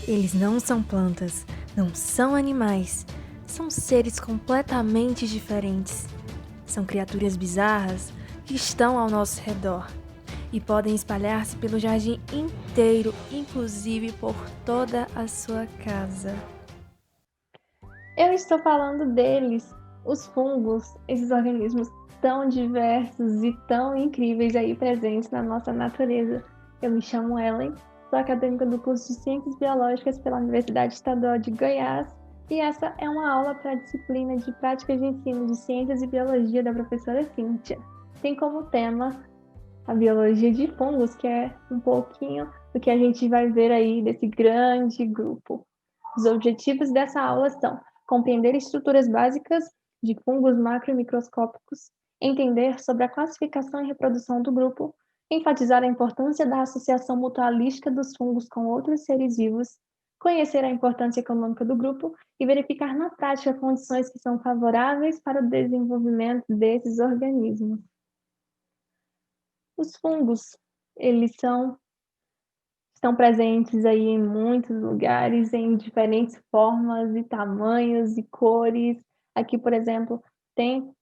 Eles não são plantas, não são animais, são seres completamente diferentes. São criaturas bizarras que estão ao nosso redor e podem espalhar-se pelo jardim inteiro, inclusive por toda a sua casa. Eu estou falando deles, os fungos, esses organismos tão diversos e tão incríveis aí presentes na nossa natureza. Eu me chamo Ellen, sou acadêmica do curso de Ciências Biológicas pela Universidade Estadual de Goiás e essa é uma aula para a disciplina de Práticas de Ensino de Ciências e Biologia da professora Cíntia. Tem como tema a biologia de fungos, que é um pouquinho do que a gente vai ver aí desse grande grupo. Os objetivos dessa aula são compreender estruturas básicas de fungos macro e microscópicos, entender sobre a classificação e reprodução do grupo, enfatizar a importância da associação mutualística dos fungos com outros seres vivos, conhecer a importância econômica do grupo e verificar na prática condições que são favoráveis para o desenvolvimento desses organismos. Os fungos, eles estão presentes aí em muitos lugares, em diferentes formas e tamanhos e cores. Aqui, por exemplo, tem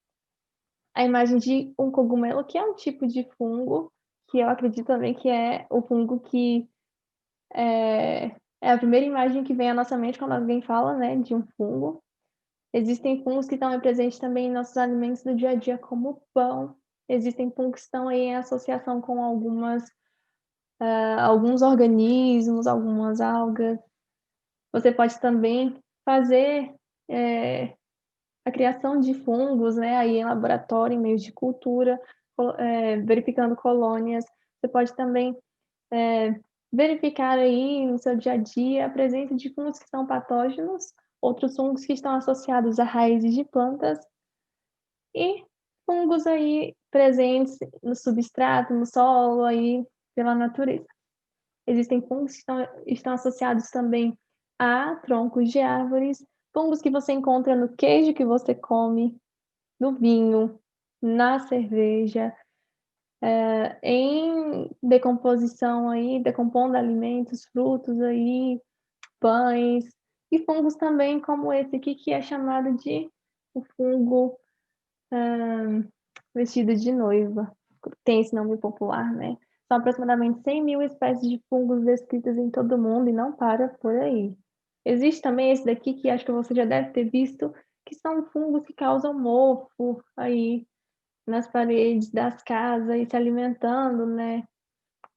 a imagem de um cogumelo, que é um tipo de fungo, que eu acredito também que é o fungo que é a primeira imagem que vem à nossa mente quando alguém fala, né, de um fungo. Existem fungos que estão presentes também em nossos alimentos do dia a dia, como o pão. Existem fungos que estão aí em associação com alguns organismos, algumas algas. Você pode também fazer a criação de fungos, né, aí em laboratório, em meios de cultura, verificando colônias. Você pode também verificar aí no seu dia a dia a presença de fungos que são patógenos, outros fungos que estão associados a raízes de plantas e fungos aí presentes no substrato, no solo aí pela natureza. Existem fungos que estão associados também a troncos de árvores, fungos que você encontra no queijo que você come, no vinho, na cerveja, em decomposição aí, decompondo alimentos, frutos aí, pães, e fungos também como esse aqui que é chamado de o fungo vestido de noiva. Tem esse nome popular, né? São aproximadamente 100.000 espécies de fungos descritas em todo o mundo e não para por aí. Existe também esse daqui que acho que você já deve ter visto, que são fungos que causam mofo aí nas paredes das casas e se alimentando, né,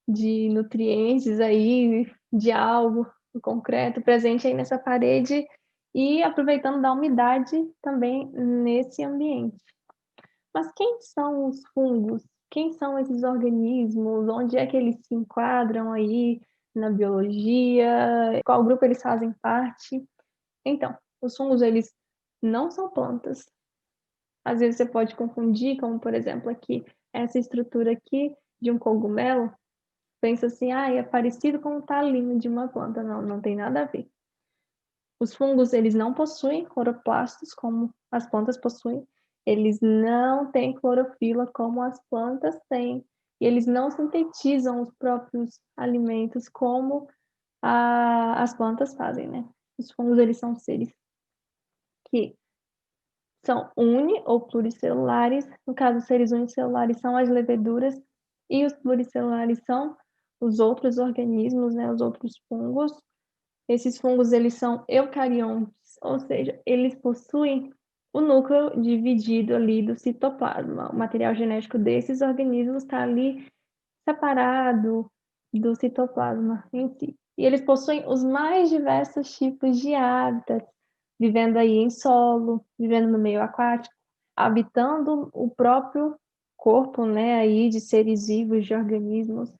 de nutrientes aí, de algo, do concreto presente aí nessa parede e aproveitando da umidade também nesse ambiente. Mas quem são os fungos? Quem são esses organismos? Onde é que eles se enquadram aí na biologia? Qual grupo eles fazem parte? Então, os fungos, eles não são plantas. Às vezes você pode confundir, como por exemplo aqui, essa estrutura aqui de um cogumelo, pensa assim, ah, é parecido com o talinho de uma planta. Não, não tem nada a ver. Os fungos, eles não possuem cloroplastos como as plantas possuem, eles não têm clorofila como as plantas têm, e eles não sintetizam os próprios alimentos como as plantas fazem, né? Os fungos, eles são seres que são uni ou pluricelulares, no caso, os seres unicelulares são as leveduras, e os pluricelulares são os outros organismos, né, os outros fungos. Esses fungos, eles são eucariontes, ou seja, eles possuem o núcleo dividido ali do citoplasma. O material genético desses organismos está ali separado do citoplasma em si. E eles possuem os mais diversos tipos de hábitats, vivendo aí em solo, vivendo no meio aquático, habitando o próprio corpo, né, aí de seres vivos, de organismos,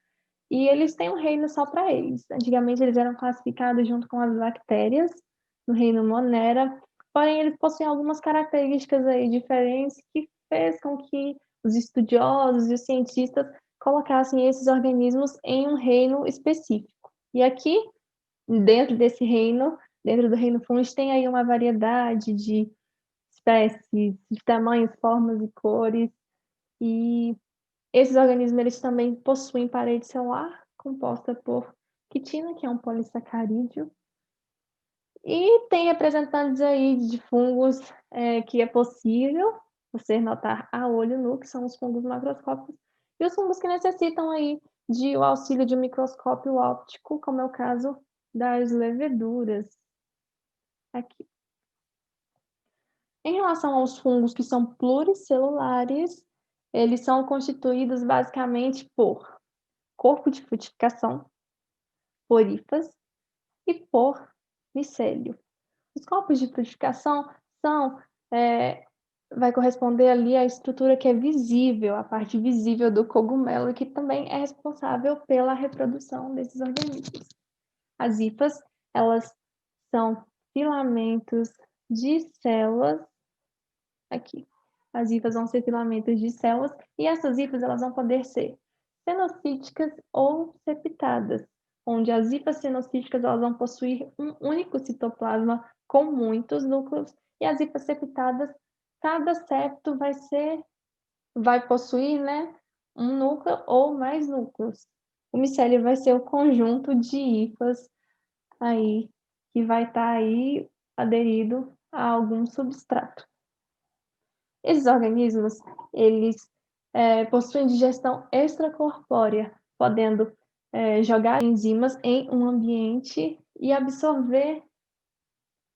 e eles têm um reino só para eles. Antigamente eles eram classificados junto com as bactérias, no reino Monera, porém eles possuem algumas características aí diferentes que fez com que os estudiosos e os cientistas colocassem esses organismos em um reino específico. E aqui, dentro desse reino, dentro do reino Fungi, tem aí uma variedade de espécies, de tamanhos, formas e cores, e esses organismos eles também possuem parede celular composta por quitina, que é um polissacarídeo, E tem representantes aí de fungos que é possível você notar a olho nu, que são os fungos macroscópicos, e os fungos que necessitam aí de o auxílio de um microscópio óptico, como é o caso das leveduras. Aqui. Em relação aos fungos que são pluricelulares, eles são constituídos basicamente por corpo de frutificação, por hifas e por micélio. Os corpos de frutificação são, vai corresponder ali à estrutura que é visível, a parte visível do cogumelo, e que também é responsável pela reprodução desses organismos. As hifas, elas são filamentos de células, aqui. As hifas vão ser filamentos de células, e essas hifas elas vão poder ser cenocíticas ou septadas, onde as hifas cenocíticas elas vão possuir um único citoplasma com muitos núcleos, e as hifas septadas, cada septo vai possuir, né, um núcleo ou mais núcleos. O micélio vai ser o conjunto de hifas aí que vai estar aí aderido a algum substrato. Esses organismos, eles possuem digestão extracorpórea, podendo jogar enzimas em um ambiente e absorver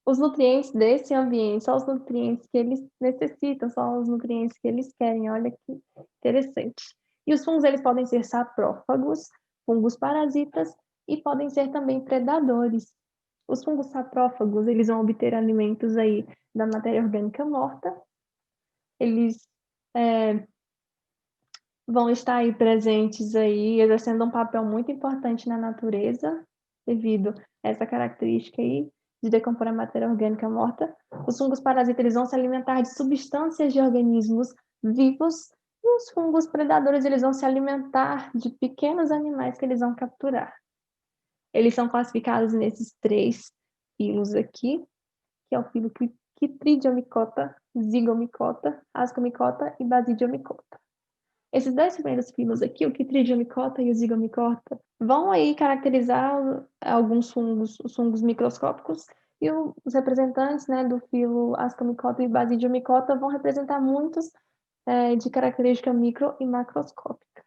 os nutrientes desse ambiente, só os nutrientes que eles necessitam, só os nutrientes que eles querem. Olha que interessante. E os fungos, eles podem ser saprófagos, fungos parasitas e podem ser também predadores. Os fungos saprófagos, eles vão obter alimentos aí da matéria orgânica morta. Eles vão estar aí presentes aí, exercendo um papel muito importante na natureza, devido a essa característica aí de decompor a matéria orgânica morta. Os fungos parasitas eles vão se alimentar de substâncias de organismos vivos, e os fungos predadores eles vão se alimentar de pequenos animais que eles vão capturar. Eles são classificados nesses 3 filos aqui, que é o filo Chytridiomycota, Zygomicota, Ascomicota e Basidiomycota. Esses 2 primeiros filos aqui, o Chytridiomycota e o Zygomicota, vão aí caracterizar alguns fungos, os fungos microscópicos, e os representantes, né, do filo Ascomicota e Basidiomycota vão representar muitos de característica micro e macroscópica.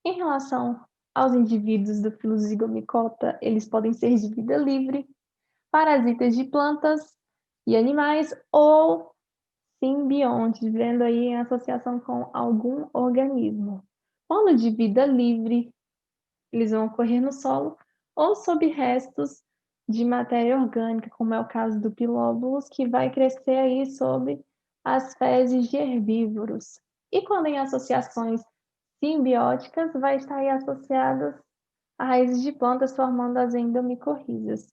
Em relação aos indivíduos do filo Zygomicota, eles podem ser de vida livre, parasitas de plantas e animais ou simbiontes, vivendo aí em associação com algum organismo. Quando de vida livre, eles vão ocorrer no solo ou sob restos de matéria orgânica, como é o caso do Pilóbulos, que vai crescer aí sob as fezes de herbívoros. E quando em associações simbióticas, vai estar aí associadas a raízes de plantas formando as endomicorrizas.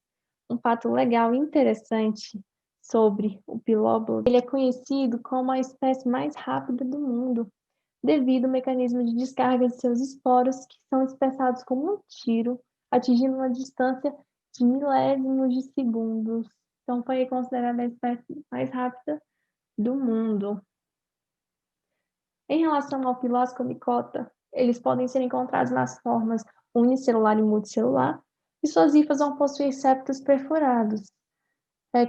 Um fato legal e interessante sobre o Pilóbulo, ele é conhecido como a espécie mais rápida do mundo, devido ao mecanismo de descarga de seus esporos, que são dispersados como um tiro, atingindo uma distância de milésimos de segundos. Então, foi considerada a espécie mais rápida do mundo. Em relação ao Pilascomicota, eles podem ser encontrados nas formas unicelular e multicelular, e suas hifas vão possuir septos perfurados.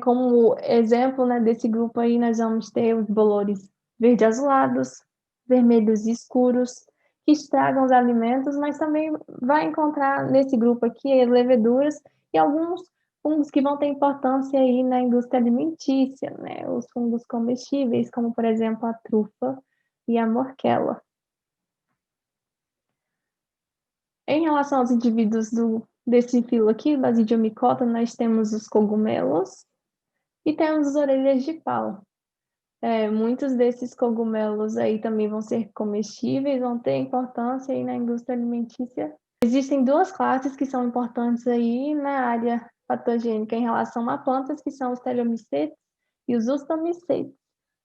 Como exemplo, né, desse grupo aí, nós vamos ter os bolores verde-azulados, vermelhos escuros, que estragam os alimentos, mas também vai encontrar nesse grupo aqui as leveduras e alguns fungos que vão ter importância aí na indústria alimentícia, né? Os fungos comestíveis, como por exemplo a trufa e a morquela. Em relação aos indivíduos desse filo aqui, Basidiomycota, nós temos os cogumelos e temos as orelhas de pau. Muitos desses cogumelos aí também vão ser comestíveis, vão ter importância aí na indústria alimentícia. Existem 2 classes que são importantes aí na área patogênica em relação a plantas, que são os Teleomicetes e os Ostomicetes.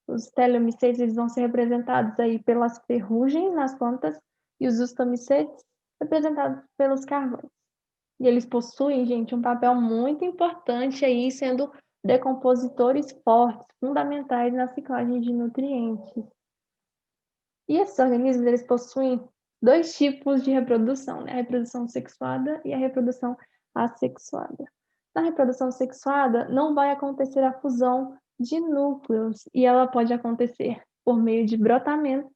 Os Teleomicetes eles vão ser representados aí pelas ferrugens nas plantas e os Ostomicetes representados pelos carvões. E eles possuem, gente, um papel muito importante aí, sendo decompositores fortes, fundamentais na ciclagem de nutrientes. E esses organismos, eles possuem 2 tipos de reprodução, né? A reprodução sexuada e a reprodução assexuada. Na reprodução sexuada, não vai acontecer a fusão de núcleos, e ela pode acontecer por meio de brotamento,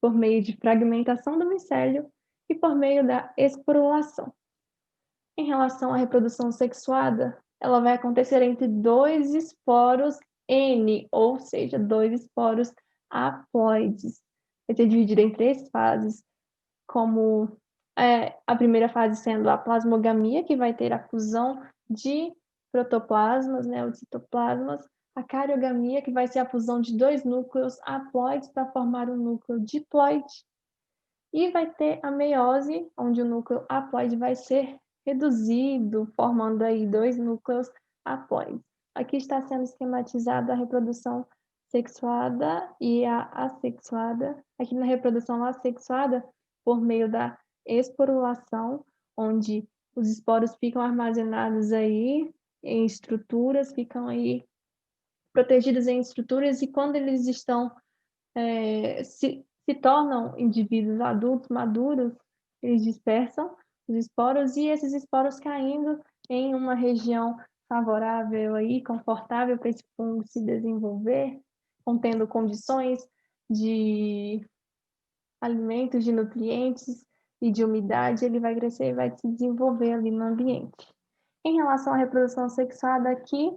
por meio de fragmentação do micélio e por meio da esporulação. Em relação à reprodução sexuada, ela vai acontecer entre 2 esporos N, ou seja, 2 esporos haploides. Vai ser dividida em 3 fases, como a primeira fase sendo a plasmogamia, que vai ter a fusão de protoplasmas, né, ou citoplasmas, a cariogamia, que vai ser a fusão de 2 núcleos haploides para formar um núcleo diploide, e vai ter a meiose, onde o núcleo haploide vai ser reduzido, formando aí 2 núcleos haploides. Aqui está sendo esquematizada a reprodução sexuada e a assexuada. Aqui na reprodução assexuada, por meio da esporulação, onde os esporos ficam armazenados aí em estruturas, ficam aí protegidos em estruturas, e quando eles estão se tornam indivíduos adultos, maduros, eles dispersam os esporos, e esses esporos caindo em uma região favorável aí, confortável para esse fungo se desenvolver, contendo condições de alimentos, de nutrientes e de umidade, ele vai crescer e vai se desenvolver ali no ambiente. Em relação à reprodução sexuada aqui,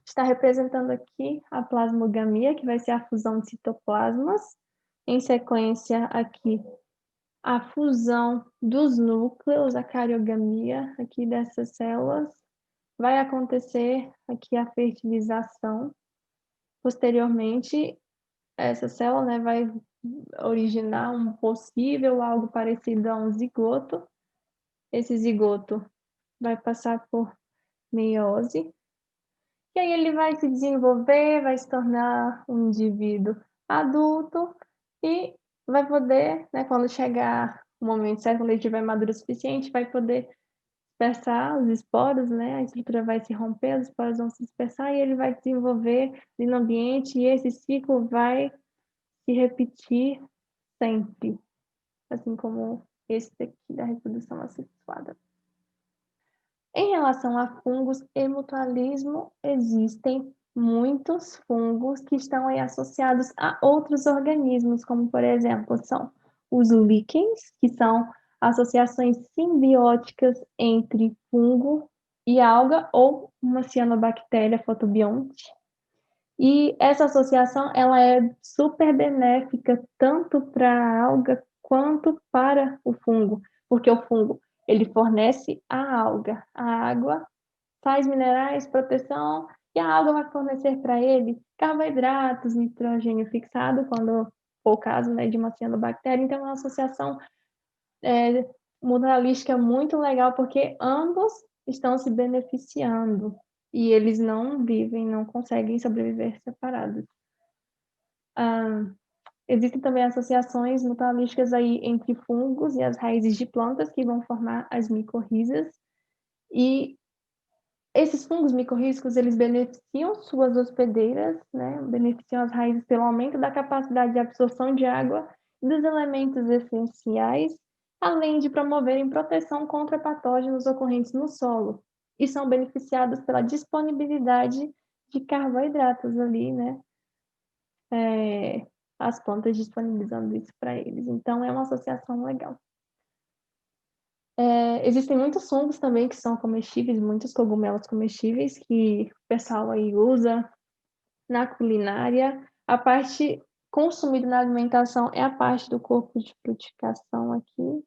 está representando aqui a plasmogamia, que vai ser a fusão de citoplasmas. Em sequência, aqui, a fusão dos núcleos, a cariogamia aqui dessas células. Vai acontecer aqui a fertilização. Posteriormente, essa célula, né, vai originar um possível, algo parecido a um zigoto. Esse zigoto vai passar por meiose, e aí ele vai se desenvolver, vai se tornar um indivíduo adulto e vai poder, né, quando chegar o momento certo, quando ele estiver maduro o suficiente, vai poder dispersar os esporos, né? A estrutura vai se romper, os esporos vão se dispersar e ele vai desenvolver ali no ambiente, e esse ciclo vai se repetir sempre, assim como esse aqui da reprodução assexuada. Em relação a fungos e mutualismo, existem muitos fungos que estão aí associados a outros organismos, como, por exemplo, são os líquens, que são associações simbióticas entre fungo e alga ou uma cianobactéria fotobionte. E essa associação ela é super benéfica tanto para a alga quanto para o fungo, porque o fungo ele fornece a alga, a água, sais minerais, proteção, e a alga vai fornecer para ele carboidratos, nitrogênio fixado, quando for o caso, né, de uma cianobactéria. Então, é uma associação mutualística muito legal, porque ambos estão se beneficiando e eles não vivem, não conseguem sobreviver separados. Existem também associações mutualísticas aí entre fungos e as raízes de plantas, que vão formar as micorrizas, e esses fungos micorrízicos, eles beneficiam suas hospedeiras, né? Beneficiam as raízes pelo aumento da capacidade de absorção de água e dos elementos essenciais, além de promoverem proteção contra patógenos ocorrentes no solo, e são beneficiados pela disponibilidade de carboidratos ali, né? As plantas disponibilizando isso para eles. Então, é uma associação legal. Existem muitos fungos também que são comestíveis, muitos cogumelos comestíveis que o pessoal aí usa na culinária. A parte consumida na alimentação é a parte do corpo de frutificação aqui,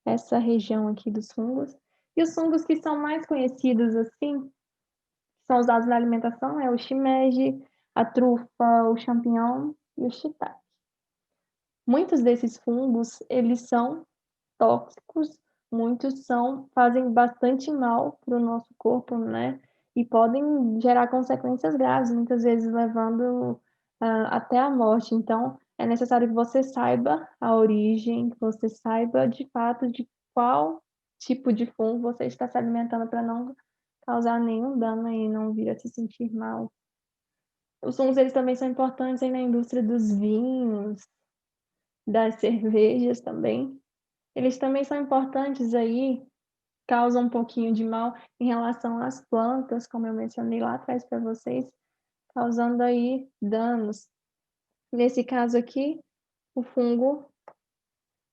essa região aqui dos fungos. E os fungos que são mais conhecidos assim, que são usados na alimentação, é o shimeji, a trufa, o champignon e o shiitake. Muitos desses fungos, eles são tóxicos, muitos fazem bastante mal para o nosso corpo, né? E podem gerar consequências graves, muitas vezes levando até a morte. Então, é necessário que você saiba a origem, que você saiba de fato de qual tipo de fungo você está se alimentando para não causar nenhum dano e não vir a se sentir mal. Os fungos, eles também são importantes aí na indústria dos vinhos, das cervejas também. Eles também são importantes aí causa um pouquinho de mal em relação às plantas, como eu mencionei lá atrás para vocês, causando aí danos. Nesse caso aqui, o fungo,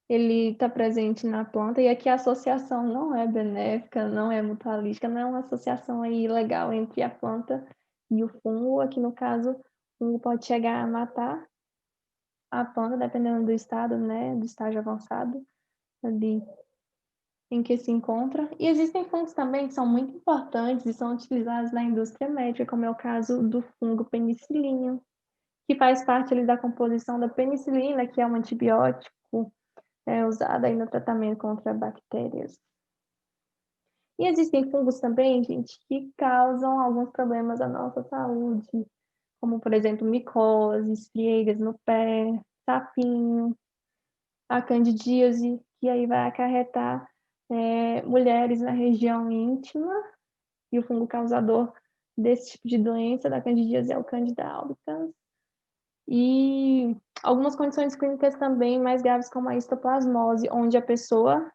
ele está presente na planta, e aqui a associação não é benéfica, não é mutualística, não é uma associação aí legal entre a planta e o fungo. Aqui no caso, o fungo pode chegar a matar a planta, dependendo do estado, né, do estágio avançado ali em que se encontra. E existem fungos também que são muito importantes e são utilizados na indústria médica, como é o caso do fungo penicillium, que faz parte ali da composição da penicilina, que é um antibiótico usado aí no tratamento contra bactérias. E existem fungos também, gente, que causam alguns problemas à nossa saúde, como, por exemplo, micoses, estrieiras no pé, sapinho, a candidíase, que aí vai acarretar mulheres na região íntima, e o fungo causador desse tipo de doença, da candidíase, é o Candida albicans. E algumas condições clínicas também mais graves, como a histoplasmose, onde a pessoa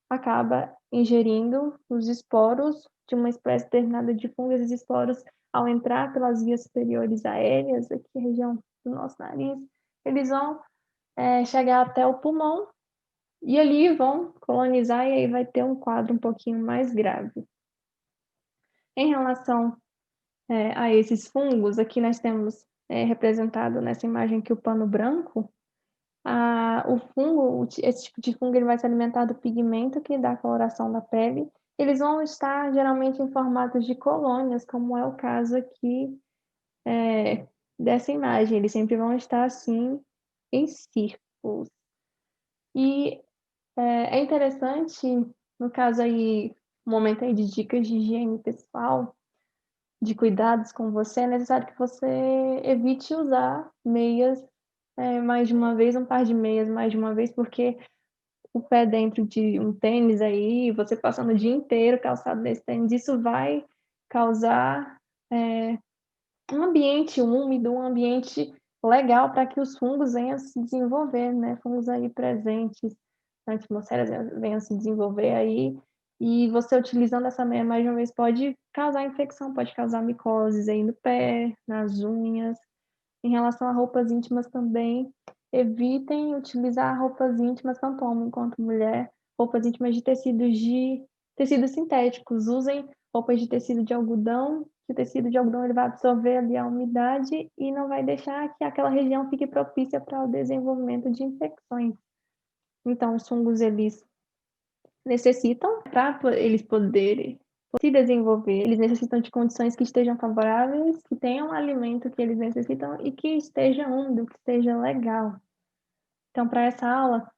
acaba ingerindo os esporos de uma espécie determinada de fungo. Esses esporos, ao entrar pelas vias superiores aéreas, aqui na região do nosso nariz, eles vão chegar até o pulmão, e ali vão colonizar, e aí vai ter um quadro um pouquinho mais grave. Em relação a esses fungos, aqui nós temos representado nessa imagem aqui o pano branco. O fungo, esse tipo de fungo, ele vai se alimentar do pigmento que dá a coloração da pele. Eles vão estar geralmente em formatos de colônias, como é o caso aqui dessa imagem. Eles sempre vão estar assim em círculos. E é interessante, no caso aí, um momento aí de dicas de higiene pessoal, de cuidados com você, é necessário que você evite usar meias mais de uma vez, um par de meias mais de uma vez, porque o pé dentro de um tênis aí, você passando o dia inteiro calçado nesse tênis, isso vai causar um ambiente úmido, um ambiente legal para que os fungos venham a se desenvolver, né? Fungos aí presentes na atmosfera venham a se desenvolver aí, e você utilizando essa meia mais de uma vez pode causar infecção, pode causar micoses aí no pé, nas unhas. Em relação a roupas íntimas também, evitem utilizar roupas íntimas, tanto homem quanto mulher, roupas íntimas de tecidos sintéticos. Usem roupas de tecido de algodão, que o tecido de algodão ele vai absorver ali a umidade e não vai deixar que aquela região fique propícia para o desenvolvimento de infecções. Então, os fungos, eles necessitam, para eles poderem se desenvolver, eles necessitam de condições que estejam favoráveis, que tenham o alimento que eles necessitam e que esteja úmido, que esteja legal. Então, para essa aula,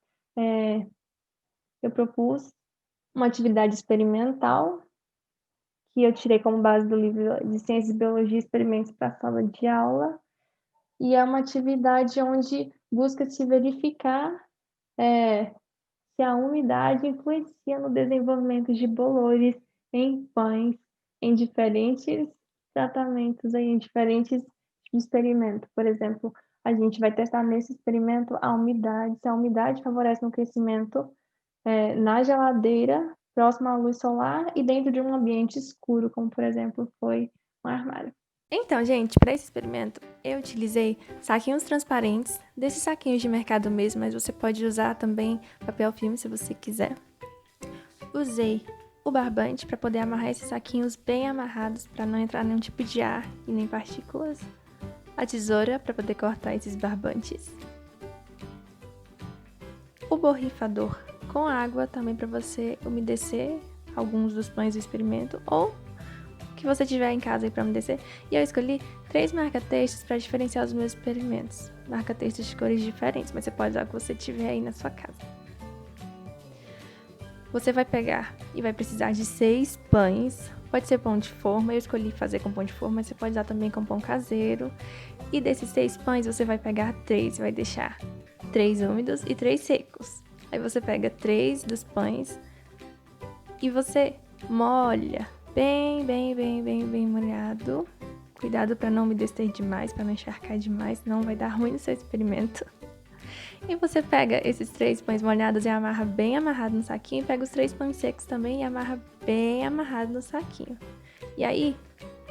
eu propus uma atividade experimental, que eu tirei como base do livro de Ciências e Biologia Experimentos para a Sala de Aula, e é uma atividade onde busca-se verificar se a umidade influencia no desenvolvimento de bolores em pães, em diferentes tratamentos, em diferentes experimentos. Por exemplo, a gente vai testar nesse experimento a umidade, se a umidade favorece no crescimento na geladeira, próximo à luz solar e dentro de um ambiente escuro, como por exemplo foi um armário. Então, gente, para esse experimento, eu utilizei saquinhos transparentes, desses saquinhos de mercado mesmo, mas você pode usar também papel filme se você quiser. Usei o barbante para poder amarrar esses saquinhos bem amarrados, para não entrar nenhum tipo de ar e nem partículas. A tesoura para poder cortar esses barbantes. O borrifador com água também para você umedecer alguns dos pães do experimento, ou que você tiver em casa aí para umedecer. E eu escolhi 3 marca-textos para diferenciar os meus experimentos. Marca-textos de cores diferentes, mas você pode usar o que você tiver aí na sua casa. Você vai pegar e vai precisar de 6 pães. Pode ser pão de forma, eu escolhi fazer com pão de forma, mas você pode usar também com pão caseiro. E desses 6 pães, você vai pegar 3, vai deixar 3 úmidos e 3 secos. Aí você pega 3 dos pães e você molha bem molhado. Cuidado para não umedecer demais, para não encharcar demais, senão vai dar ruim no seu experimento. E você pega esses 3 pães molhados e amarra bem amarrado no saquinho, pega os 3 pães secos também e amarra bem amarrado no saquinho. E aí,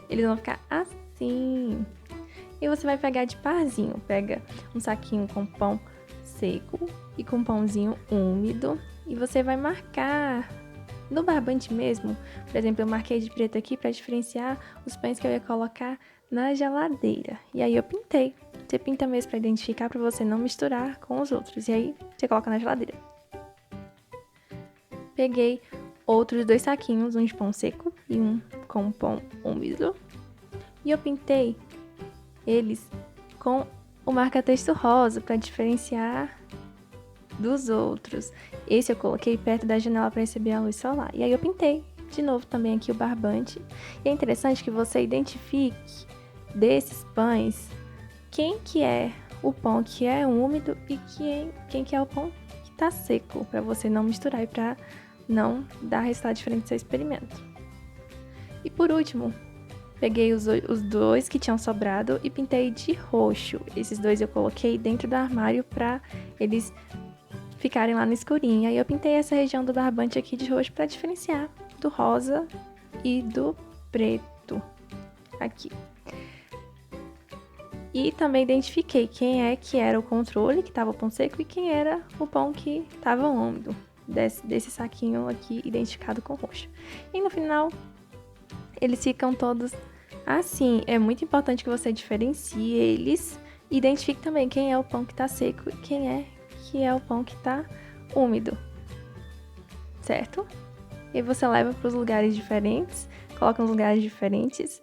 eles vão ficar assim. E você vai pegar de parzinho, pega um saquinho com pão seco e com pãozinho úmido e você vai marcar no barbante mesmo. Por exemplo, eu marquei de preto aqui para diferenciar os pães que eu ia colocar na geladeira. E aí eu pintei. Você pinta mesmo para identificar, para você não misturar com os outros. E aí você coloca na geladeira. Peguei outros 2 saquinhos, um de pão seco e um com pão úmido. E eu pintei eles com o marca-texto rosa para diferenciar dos outros. Esse eu coloquei perto da janela para receber a luz solar. E aí eu pintei de novo também aqui o barbante. E é interessante que você identifique desses pães quem que é o pão que é úmido e quem que é o pão que está seco, para você não misturar e para não dar resultado diferente do seu experimento. E por último, peguei os 2 que tinham sobrado e pintei de roxo. Esses 2 eu coloquei dentro do armário para eles ficarem lá no escurinho. Aí eu pintei essa região do barbante aqui de roxo para diferenciar do rosa e do preto aqui. E também identifiquei quem é que era o controle, que estava o pão seco, e quem era o pão que estava úmido, desse saquinho aqui identificado com roxo. E no final, eles ficam todos assim. É muito importante que você diferencie eles e identifique também quem é o pão que está seco e quem é que é o pão que está úmido, certo? E você leva para os lugares diferentes, coloca nos lugares diferentes.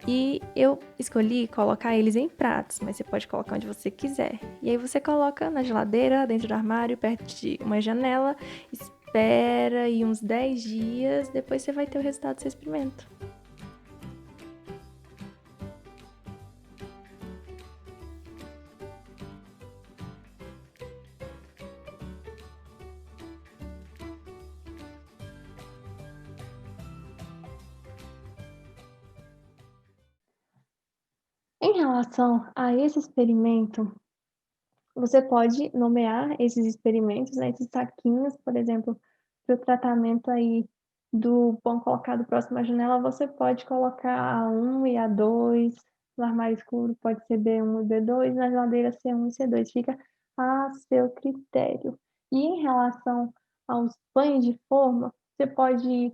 E eu escolhi colocar eles em pratos, mas você pode colocar onde você quiser. E aí você coloca na geladeira, dentro do armário, perto de uma janela, espera aí uns 10 dias, depois você vai ter o resultado do seu experimento. Em relação a esse experimento, você pode nomear esses experimentos, né, esses saquinhos, por exemplo, para o tratamento aí do pão colocado próximo à janela, você pode colocar A1 e A2, no armário escuro pode ser B1 e B2, na geladeira C1 e C2, fica a seu critério. E em relação aos pães de forma, você pode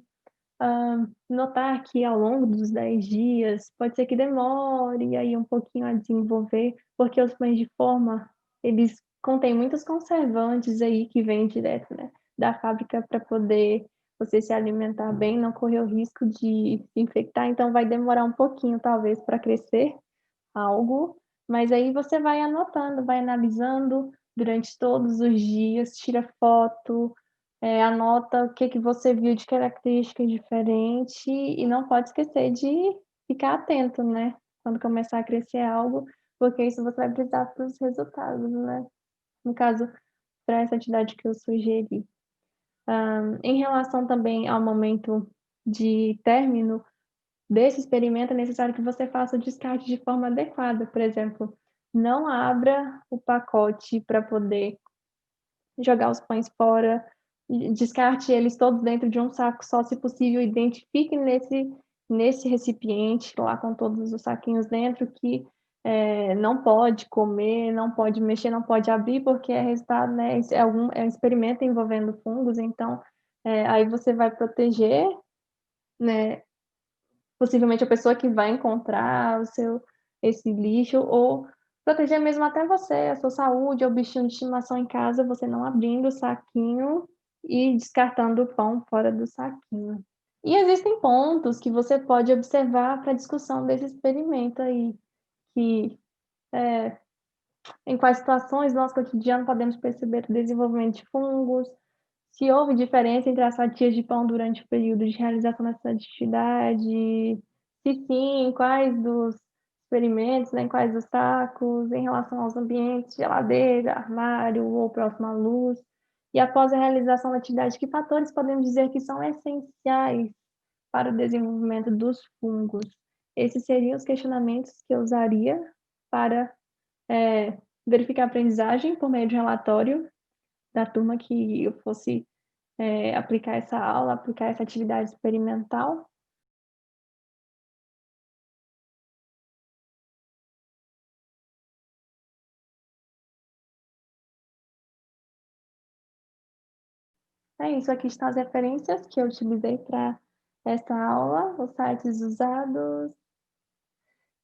notar que ao longo dos 10 dias, pode ser que demore aí um pouquinho a desenvolver, porque os pães de forma, eles contêm muitos conservantes aí que vêm direto, né, da fábrica para poder você se alimentar bem, não correr o risco de se infectar, então vai demorar um pouquinho talvez para crescer algo, mas aí você vai anotando, vai analisando durante todos os dias, tira foto, anota o que que você viu de característica diferente e não pode esquecer de ficar atento, né, quando começar a crescer algo, porque isso você vai precisar para os resultados, né. No caso, para essa atividade que eu sugeri. Em relação também ao momento de término desse experimento, é necessário que você faça o descarte de forma adequada, por exemplo, não abra o pacote para poder jogar os pães fora, descarte eles todos dentro de um saco só, se possível, identifique nesse recipiente lá com todos os saquinhos dentro que, não pode comer, não pode mexer, não pode abrir, porque é resultado, né, é um experimento envolvendo fungos, então, aí você vai proteger, né, possivelmente a pessoa que vai encontrar esse lixo ou proteger mesmo até você, a sua saúde ou bichinho de estimação em casa, você não abrindo o saquinho e descartando o pão fora do saquinho. E existem pontos que você pode observar para discussão desse experimento aí, que, eh, em quais situações do nosso cotidiano podemos perceber o desenvolvimento de fungos, se houve diferença entre as fatias de pão durante o período de realização dessa atividade, se sim, quais dos experimentos, né, em quais dos sacos, em relação aos ambientes, geladeira, armário ou próximo à luz. E após a realização da atividade, que fatores podemos dizer que são essenciais para o desenvolvimento dos fungos? Esses seriam os questionamentos que eu usaria para verificar a aprendizagem por meio de relatório da turma que eu fosse aplicar essa aula, aplicar essa atividade experimental. É isso, aqui estão as referências que eu utilizei para essa aula, os sites usados.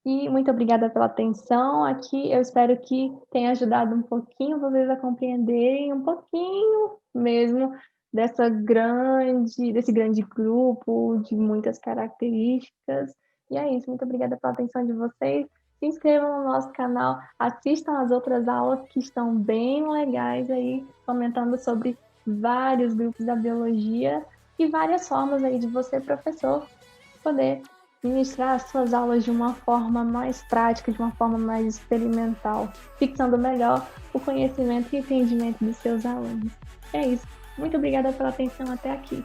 E muito obrigada pela atenção aqui. Eu espero que tenha ajudado um pouquinho vocês a compreenderem um pouquinho mesmo desse grande grupo de muitas características. E é isso, muito obrigada pela atenção de vocês. Se inscrevam no nosso canal, assistam as outras aulas que estão bem legais aí, comentando sobre vários grupos da biologia e várias formas aí de você, professor, poder ministrar as suas aulas de uma forma mais prática, de uma forma mais experimental, fixando melhor o conhecimento e entendimento dos seus alunos. É isso. Muito obrigada pela atenção até aqui.